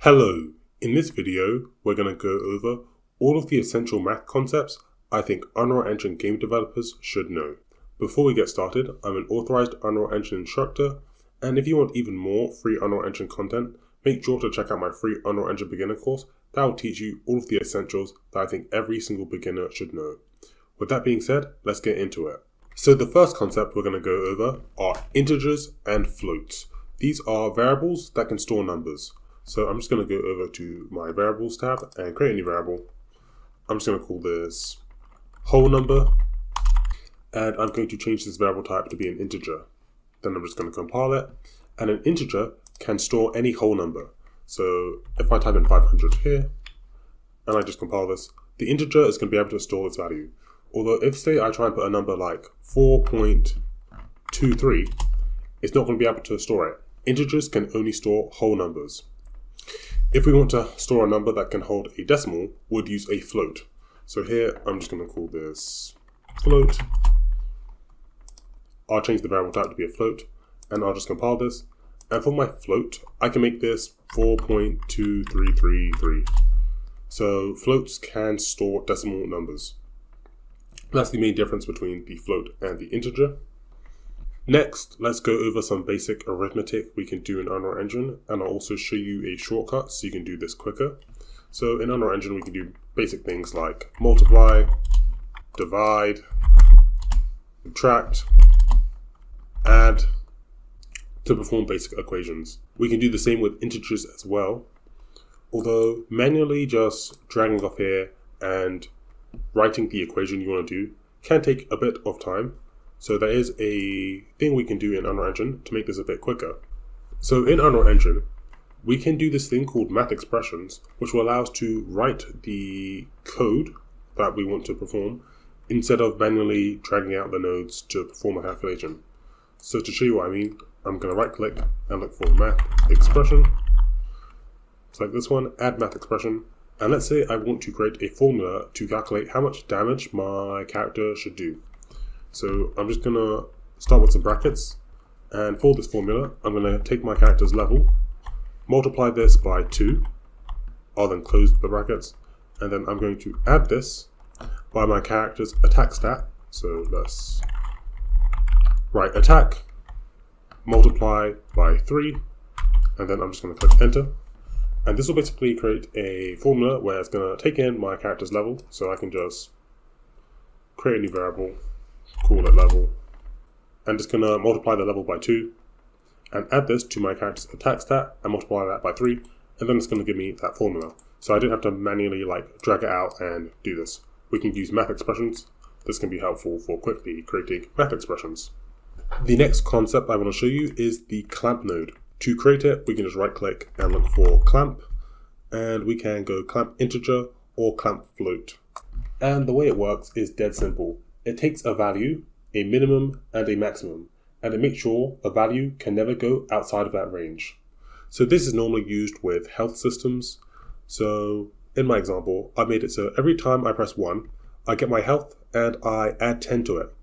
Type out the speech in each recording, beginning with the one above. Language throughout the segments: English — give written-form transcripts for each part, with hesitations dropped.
Hello, in this video we're going to go over all of the essential math concepts I think Unreal Engine game developers should know. Before we get started, I'm an authorized Unreal Engine instructor, and if you want even more free Unreal Engine content, make sure to check out my free Unreal Engine beginner course that will teach you all of the essentials that I think every single beginner should know. With that being said, let's get into it. So the first concept we're going to go over are integers and floats. These are variables that can store numbers. So I'm just going to go over to my variables tab and create a new variable. I'm just going to call this whole number, and I'm going to change this variable type to be an integer. Then I'm just going to compile it, and an integer can store any whole number. So if I type in 500 here, and I just compile this, the integer is going to be able to store its value. Although if, say, I try and put a number like 4.23, it's not going to be able to store it. Integers can only store whole numbers. If we want to store a number that can hold a decimal, we'd use a float. So here, I'm just going to call this float. I'll change the variable type to be a float, and I'll just compile this. And for my float, I can make this 4.2333. So floats can store decimal numbers. That's the main difference between the float and the integer. Next, let's go over some basic arithmetic we can do in Unreal Engine, and I'll also show you a shortcut so you can do this quicker. So in Unreal Engine, we can do basic things like multiply, divide, subtract, add to perform basic equations. We can do the same with integers as well, although manually just dragging off here and writing the equation you want to do can take a bit of time. So there is a thing we can do in Unreal Engine to make this a bit quicker. So in Unreal Engine, we can do this thing called math expressions, which will allow us to write the code that we want to perform instead of manually dragging out the nodes to perform a calculation. So to show you what I mean, I'm going to right click and look for math expression. Select this one, add math expression. And let's say I want to create a formula to calculate how much damage my character should do. So I'm just going to start with some brackets, and for this formula, I'm going to take my character's level, multiply this by 2, I'll then close the brackets, and then I'm going to add this by my character's attack stat. So let's write attack, multiply by 3, and then I'm just going to click enter. And this will basically create a formula where it's going to take in my character's level, so I can just create a new variable, call it level, and just gonna multiply the level by 2 and add this to my character's attack stat and multiply that by 3, and then it's gonna give me that formula. So I didn't have to manually drag it out and do this. We can use math expressions. This can be helpful for quickly creating math expressions. The next concept I want to show you is the clamp node. To create it, we can just right click and look for clamp, and we can go clamp integer or clamp float. And the way it works is dead simple. It takes a value, a minimum and a maximum, and it makes sure a value can never go outside of that range. So this is normally used with health systems. So in my example, I made it so every time I press 1, I get my health and I add 10 to it.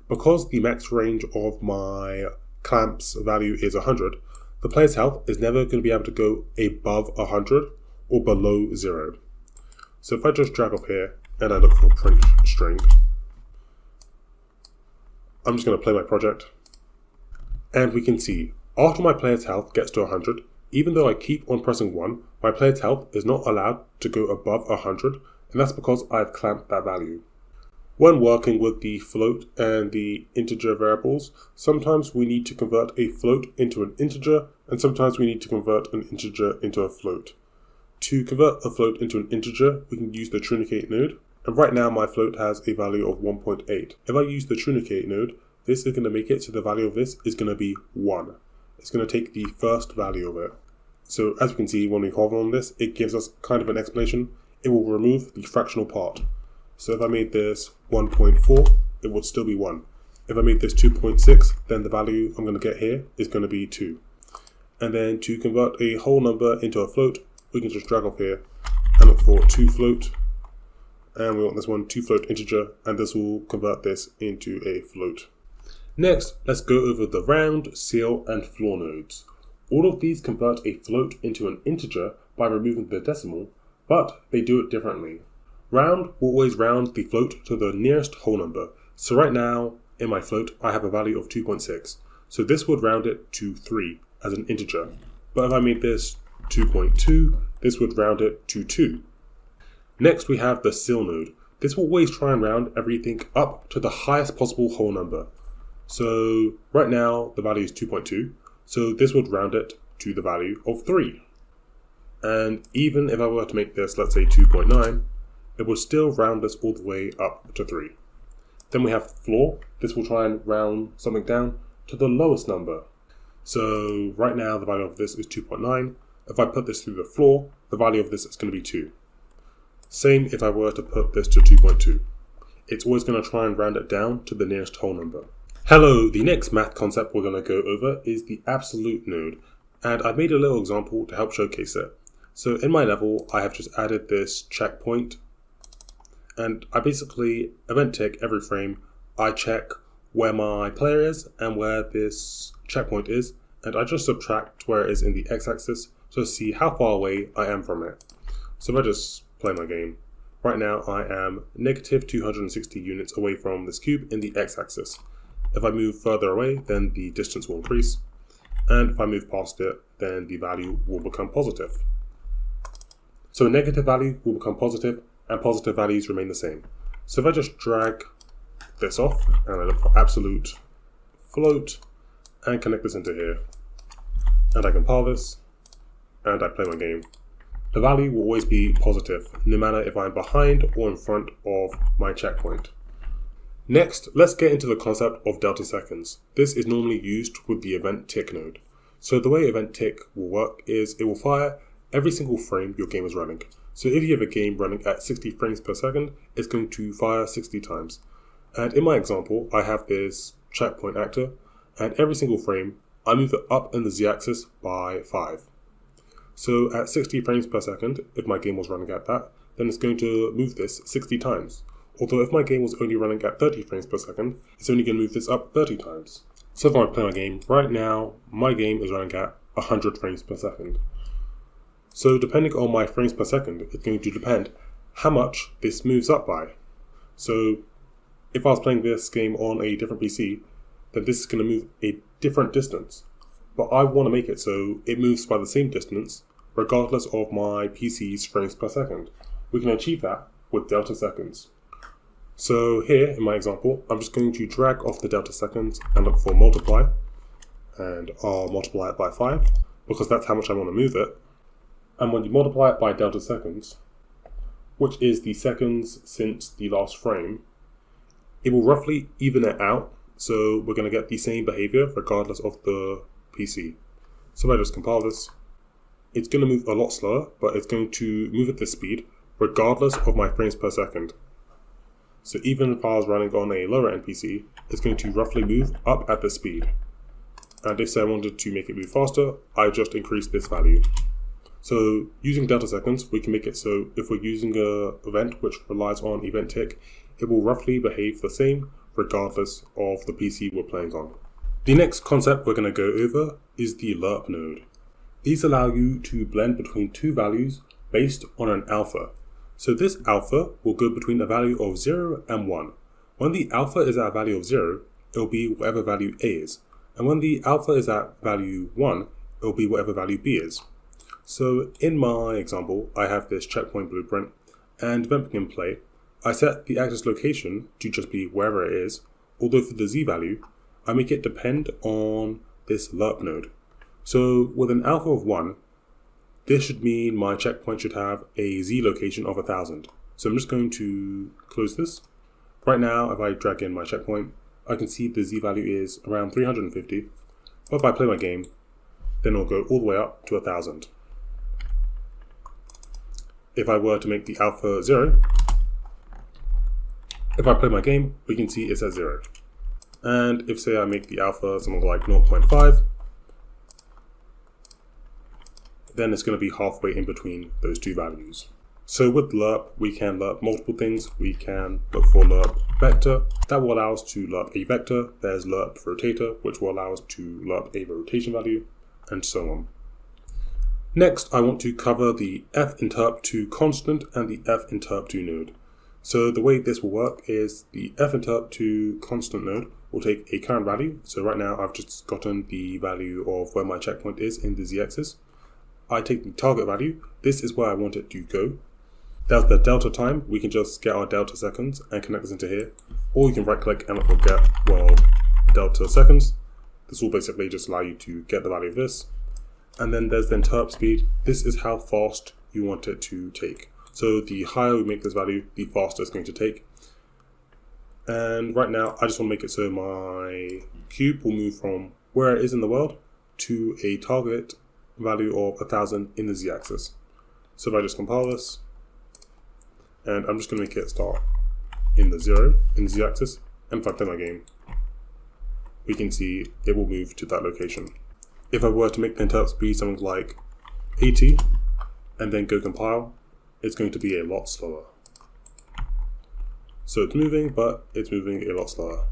Because the max range of my clamp's value is 100, the player's health is never going to be able to go above 100 or below 0. So if I just drag up here and I look for print string, I'm just going to play my project, and we can see after my player's health gets to 100, even though I keep on pressing 1, my player's health is not allowed to go above 100, and that's because I've clamped that value. When working with the float and the integer variables, sometimes we need to convert a float into an integer, and sometimes we need to convert an integer into a float. To convert a float into an integer, we can use the truncate node. And right now my float has a value of 1.8. If I use the truncate node, this is going to make it so the value of this is going to be 1. It's going to take the first value of it. So as we can see, when we hover on this, it gives us kind of an explanation. It will remove the fractional part. So if I made this 1.4, it would still be 1. If I made this 2.6, then the value I'm going to get here is going to be 2. And then to convert a whole number into a float, we can just drag off here and look for 2float. And we want this one 2float integer, and this will convert this into a float. Next, let's go over the round, seal, and floor nodes. All of these convert a float into an integer by removing the decimal, but they do it differently. Round will always round the float to the nearest whole number. So right now, in my float, I have a value of 2.6. So this would round it to 3 as an integer. But if I made this 2.2, this would round it to 2. Next, we have the CIL node. This will always try and round everything up to the highest possible whole number. So right now, the value is 2.2. So this would round it to the value of 3. And even if I were to make this, let's say 2.9, it would still round this all the way up to 3. Then we have floor. This will try and round something down to the lowest number. So right now the value of this is 2.9. If I put this through the floor, the value of this is going to be 2. Same if I were to put this to 2.2. It's always going to try and round it down to the nearest whole number. Hello, the next math concept we're going to go over is the absolute node. And I've made a little example to help showcase it. So in my level, I have just added this checkpoint. And I basically event tick every frame. I check where my player is and where this checkpoint is, and I just subtract where it is in the x-axis to see how far away I am from it. So if I just play my game, right now I am negative 260 units away from this cube in the x-axis. If I move further away, then the distance will increase, and if I move past it, then the value will become positive. So a negative value will become positive, and positive values remain the same. So if I just drag this off and I look for absolute float and connect this into here, and I compile this and I play my game, the value will always be positive no matter if I'm behind or in front of my checkpoint. Next, let's get into the concept of delta seconds. This is normally used with the event tick node. So the way event tick will work is it will fire every single frame your game is running. So if you have a game running at 60 frames per second, it's going to fire 60 times. And in my example, I have this checkpoint actor, and every single frame, I move it up in the z-axis by 5. So at 60 frames per second, if my game was running at that, then it's going to move this 60 times. Although if my game was only running at 30 frames per second, it's only going to move this up 30 times. So if I play my game, right now, my game is running at 100 frames per second. So depending on my frames per second, it's going to depend how much this moves up by. So if I was playing this game on a different PC, then this is going to move a different distance. But I want to make it so it moves by the same distance regardless of my PC's frames per second. We can achieve that with delta seconds. So here in my example, I'm just going to drag off the delta seconds and look for multiply. And I'll multiply it by 5 because that's how much I want to move it. And when you multiply it by delta seconds, which is the seconds since the last frame, it will roughly even it out. So we're going to get the same behavior regardless of the PC. So if I just compile this, it's going to move a lot slower, but it's going to move at this speed regardless of my frames per second. So even if I was running on a lower end PC, it's going to roughly move up at this speed. And if say I wanted to make it move faster, I just increase this value. So using delta seconds, we can make it so if we're using an event which relies on event tick, it will roughly behave the same regardless of the PC we're playing on. The next concept we're going to go over is the Lerp node. These allow you to blend between two values based on an alpha. So this alpha will go between a value of 0 and 1. When the alpha is at a value of 0, it will be whatever value A is. And when the alpha is at value 1, it will be whatever value B is. So in my example, I have this checkpoint blueprint, and when in play, I set the actor's location to just be wherever it is, although for the Z value, I make it depend on this Lerp node. So with an alpha of 1, this should mean my checkpoint should have a Z location of 1000. So I'm just going to close this. Right now, if I drag in my checkpoint, I can see the Z value is around 350. But if I play my game, then it'll go all the way up to 1000. If I were to make the alpha 0, if I play my game, we can see it's at 0. And if say I make the alpha something like 0.5, then it's going to be halfway in between those two values. So with Lerp, we can lerp multiple things. We can look for Lerp vector. That will allow us to lerp a vector. There's Lerp rotator, which will allow us to lerp a rotation value, and so on. Next, I want to cover the f_interp_to constant and the f_interp_to node. So the way this will work is the f_interp_to constant node will take a current value. So right now I've just gotten the value of where my checkpoint is in the z-axis. I take the target value. This is where I want it to go. That's the delta time. We can just get our delta seconds and connect this into here. Or you can right click and it will get, well, delta seconds. This will basically just allow you to get the value of this. And then there's the interp speed. This is how fast you want it to take. So the higher we make this value, the faster it's going to take. And right now, I just want to make it so my cube will move from where it is in the world to a target value of 1000 in the z-axis. So if I just compile this, and I'm just going to make it start in the 0 in the z-axis, and if I play my game, we can see it will move to that location. If I were to make the interp speed something like 80 and then go compile, it's going to be a lot slower. So it's moving, but it's moving a lot slower.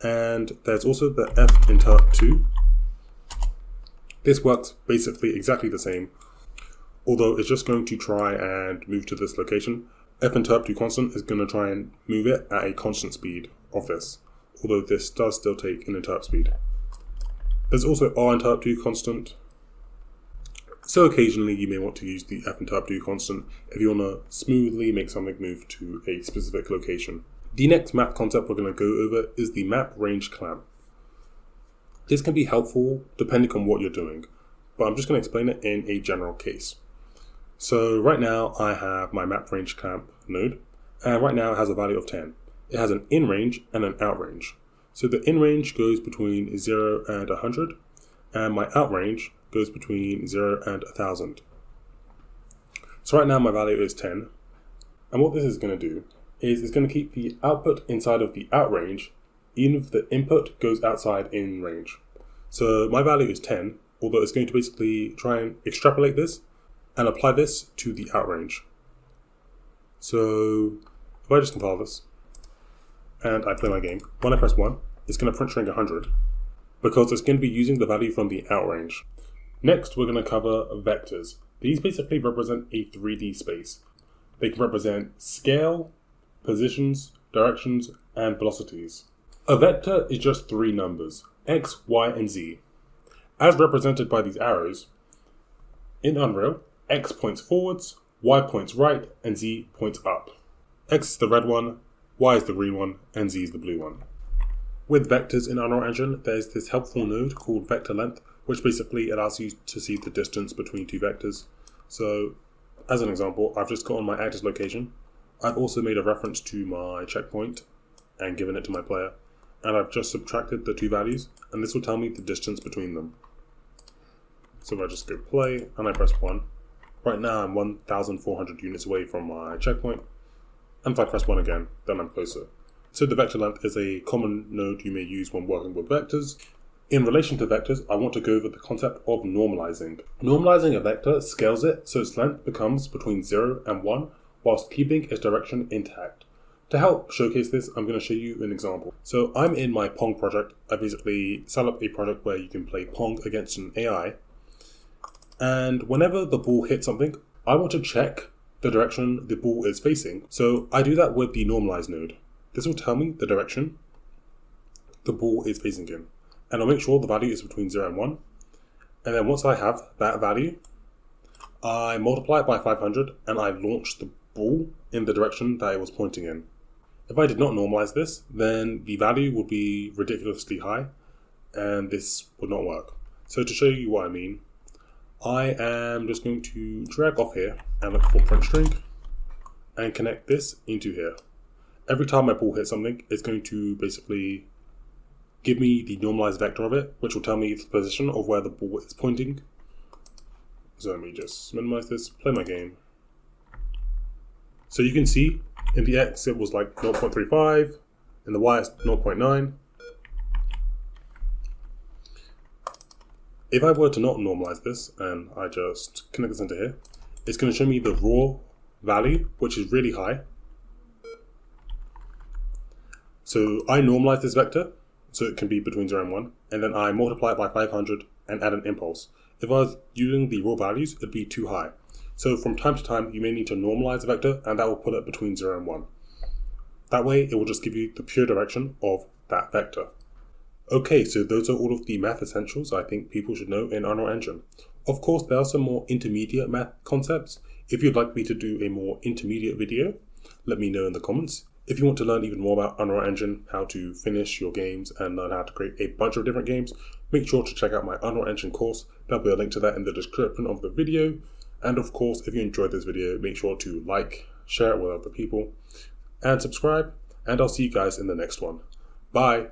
And there's also the f_interp_to. This works basically exactly the same, although it's just going to try and move to this location. f_interp_to constant is going to try and move it at a constant speed of this, although this does still take an interp speed. There's also r_interp_to constant. So occasionally you may want to use the f_interp_to constant if you want to smoothly make something move to a specific location. The next map concept we're going to go over is the map range clamp. This can be helpful depending on what you're doing, but I'm just going to explain it in a general case. So right now I have my map range clamp node, and right now it has a value of 10. It has an in range and an out range. So the in range goes between 0 and 100, and my out range goes between 0 and 1000. So right now my value is 10, and what this is going to do is it's going to keep the output inside of the out range, even if the input goes outside in range. So my value is 10, although it's going to basically try and extrapolate this and apply this to the out range. So if I just compile this, and I play my game, when I press 1, it's going to print string 100, because it's going to be using the value from the out range. Next, we're going to cover vectors. These basically represent a 3D space. They can represent scale, positions, directions, and velocities. A vector is just 3 numbers, x, y, and z. As represented by these arrows, in Unreal, x points forwards, y points right, and z points up. X is the red one, y is the green one, and z is the blue one. With vectors in Unreal Engine, there's this helpful node called vector length, which basically allows you to see the distance between 2 vectors. So, as an example, I've just gotten my actor's location. I've also made a reference to my checkpoint and given it to my player. And I've just subtracted the 2 values, and this will tell me the distance between them. So if I just go play, and I press 1, right now I'm 1,400 units away from my checkpoint. And if I press 1 again, then I'm closer. So the vector length is a common node you may use when working with vectors. In relation to vectors, I want to go over the concept of normalizing. Normalizing a vector scales it so its length becomes between 0 and 1, whilst keeping its direction intact. To help showcase this, I'm going to show you an example. So I'm in my Pong project. I basically set up a project where you can play Pong against an AI. And whenever the ball hits something, I want to check the direction the ball is facing. So I do that with the normalize node. This will tell me the direction the ball is facing in. And I'll make sure the value is between 0 and 1. And then once I have that value, I multiply it by 500 and I launch the ball in the direction that it was pointing in. If I did not normalize this, then the value would be ridiculously high and this would not work. So to show you what I mean, I am just going to drag off here and look for print string and connect this into here. Every time my ball hits something, it's going to basically give me the normalized vector of it, which will tell me the position of where the ball is pointing. So let me just minimize this, play my game. So you can see in the X it was like 0.35, in the Y it's 0.9. If I were to not normalize this and I just connect this into here, it's going to show me the raw value, which is really high. So I normalize this vector, so it can be between 0 and 1, and then I multiply it by 500 and add an impulse. If I was using the raw values, it'd be too high. So from time to time, you may need to normalize a vector, and that will put it between 0 and 1. That way, it will just give you the pure direction of that vector. Okay, so those are all of the math essentials I think people should know in Unreal Engine. Of course, there are some more intermediate math concepts. If you'd like me to do a more intermediate video, let me know in the comments. If you want to learn even more about Unreal Engine, how to finish your games and learn how to create a bunch of different games, make sure to check out my Unreal Engine course. There'll be a link to that in the description of the video. And of course, if you enjoyed this video, make sure to like, share it with other people, and subscribe. And I'll see you guys in the next one. Bye!